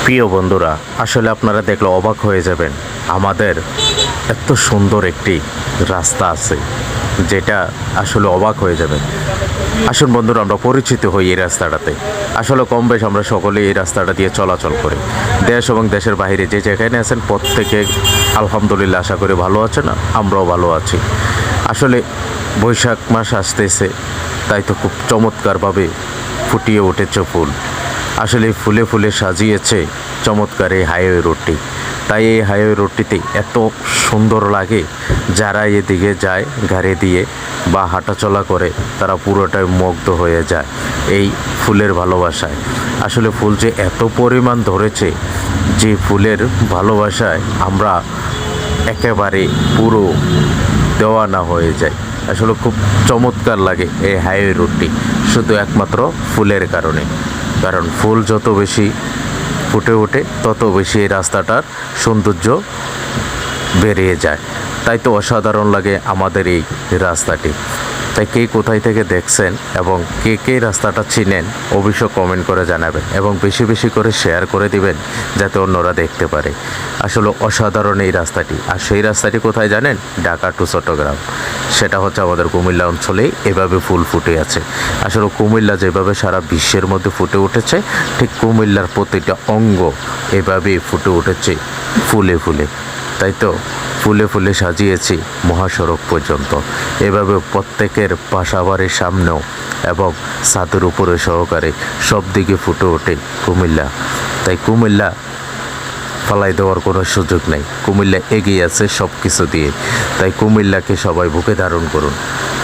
প্রিয় বন্ধুরা, আসলে আপনারা দেখলে অবাক হয়ে যাবেন। আমাদের এত সুন্দর একটি রাস্তা আছে যেটা আসলে অবাক হয়ে যাবে। আসুন বন্ধুরা, আমরা পরিচিত হই এই রাস্তাটাতে। আসলে কম বেশ আমরা সকলেই এই রাস্তাটা দিয়ে চলাচল করি। দেশ এবং দেশের বাইরে যে যেখানে আছেন প্রত্যেকে আলহামদুলিল্লাহ আশা করি ভালো আছেন, আমরাও ভালো আছি। আসলে বৈশাখ মাস আসতেছে, তাই তো খুব চমৎকারভাবে ফুটিয়ে উঠেছে ফুল। আসলে ফুলে ফুলে সাজিয়েছে চমৎকার এই হাইওয়ে রোডটি। তাই এই হাইওয়ে রোডটিতে এত সুন্দর লাগে, যারা এদিকে যায় গাড়ি দিয়ে বা হাঁটাচলা করে তারা পুরোটাই মুগ্ধ হয়ে যায় এই ফুলের ভালোবাসায়। আসলে ফুল যে এত পরিমাণ ধরেছে, যে ফুলের ভালোবাসায় আমরা একেবারে পুরো দেওয়ানা হয়ে যায়। আসলে খুব চমৎকার লাগে এই হাইওয়ে রোডটি, শুধু একমাত্র ফুলের কারণে। কারণ ফুল যত বেশি ফুটে ওঠে তত বেশি এই রাস্তাটার সৌন্দর্য বেরিয়ে যায়। তাই তো অসাধারণ লাগে আমাদের এই রাস্তাটি। তাই কে কোথায় থেকে দেখছেন এবং কে কে রাস্তাটা চিনেন অবশ্যই কমেন্ট করে জানাবেন এবং বেশি বেশি করে শেয়ার করে দিবেন যাতে অন্যরা দেখতে পারে। আসলে অসাধারণ এই রাস্তাটি। আর সেই রাস্তাটি কোথায় জানেন? ঢাকা টু চট্টগ্রাম। সেটা হচ্ছে আমাদের কুমিল্লা অঞ্চলেই এভাবে ফুল ফুটে আছে। আসলে কুমিল্লা যেভাবে সারা বিশ্বের মধ্যে ফুটে উঠেছে, ঠিক কুমিল্লার প্রতিটা অঙ্গ এভাবেই ফুটে উঠেছে ফুলে ফুলে। তাই তো ফুলে ফুলে সাজিয়েছি মহাসড়ক পর্যন্ত। এভাবে প্রত্যেকের বাসাবাড়ির সামনেও এবং ছাদের উপরে সহকারে সব দিকে ফুটে ওঠে কুমিল্লা। তাই কুমিল্লা ফালাই দেওয়ার কোনো সুযোগ নেই। কুমিল্লা এগিয়ে আছে সব কিছু দিয়ে। তাই কুমিল্লাকে সবাই বুকে ধারণ করুন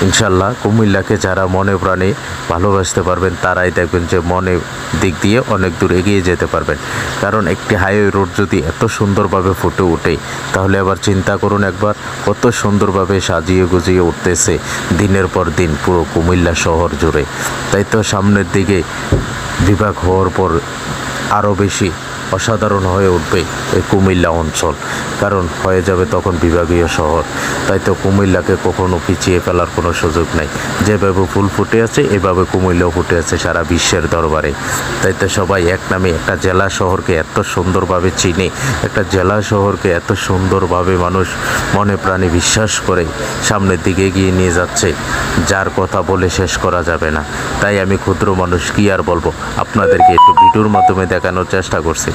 ইনশাল্লাহ। কুমিল্লাকে যারা মনে প্রাণে ভালোবাসতে পারবেন তারাই দেখবেন যে মনে দিক দিয়ে অনেক দূর এগিয়ে যেতে পারবেন। কারণ একটি হাইওয়ে রোড যদি এত সুন্দরভাবে ফুটে ওঠে, তাহলে আবার চিন্তা করুন একবার কত সুন্দরভাবে সাজিয়ে গুজিয়ে উঠতেছে দিনের পর দিন পুরো কুমিল্লা শহর জুড়ে। তাই তো সামনের দিকে বিভাগ হওয়ার পর আরও বেশি অসাধারণ হয়ে উঠবে এই কুমিল্লা অঞ্চল, কারণ হয়ে যাবে তখন বিভাগীয় শহর। তাই তো কুমিল্লাকে কখনো পিছিয়ে ফেলার কোনো সুযোগ নাই। যেভাবে ফুল ফুটে আছে এভাবে কুমিল্লাও ফুটে আছে সারা বিশ্বের দরবারে। তাই তো সবাই এক নামে একটা জেলা শহরকে এত সুন্দরভাবে চিনে, একটা জেলা শহরকে এত সুন্দরভাবে মানুষ মনে প্রাণে বিশ্বাস করে সামনের দিকে এগিয়ে নিয়ে যাচ্ছে, যার কথা বলে শেষ করা যাবে না। তাই আমি ক্ষুদ্র মানুষ কি আর বলবো, আপনাদেরকে একটু ভিডিওর মাধ্যমে দেখানোর চেষ্টা করছি।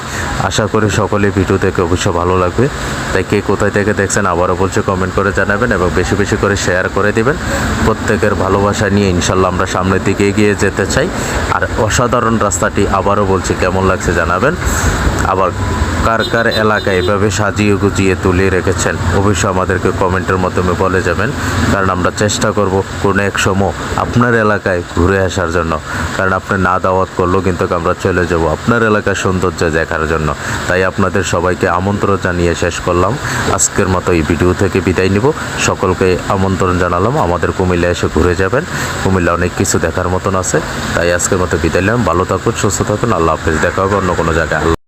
আশা করি সকলে ভিডিও দেখে অবশ্য ভালো লাগবে। তাই কে কোথায় থেকে দেখছেন আবারও বলছে কমেন্ট করে জানাবেন এবং বেশি বেশি করে শেয়ার করে দিবেন। প্রত্যেকের ভালোবাসা নিয়ে ইনশাল্লাহ আমরা সামনের দিকে এগিয়ে যেতে চাই। আর অসাধারণ রাস্তাটি আবারও বলছি কেমন লাগছে জানাবেন। আবার কার কার এলাকায় এভাবে সাজিয়ে গুজিয়ে তুলে রেখেছেন অবশ্যই আমাদেরকে কমেন্টের মাধ্যমে বলে যাবেন। কারণ আমরা চেষ্টা করব কোনো এক সময় আপনার এলাকায় ঘুরে আসার জন্য। কারণ আপনি না দাওয়াত করলেও কিন্তু আমরা চলে যাব আপনার এলাকার সৌন্দর্য দেখার জন্য। তাই আপনাদের সবাইকে আমন্ত্রণ জানিয়ে শেষ করলাম। আজকের মতো এই ভিডিও থেকে বিদায় নিব। সকলকে আমন্ত্রণ জানালাম আমাদের কুমিল্লা এসে ঘুরে যাবেন। কুমিল্লা অনেক কিছু দেখার মতন আছে। তাই আজকের মতো বিদায় নিলাম। ভালো থাকুন, সুস্থ থাকুন, আল্লাহ হাফেজ। দেখা হবে অন্য কোনো জায়গায়।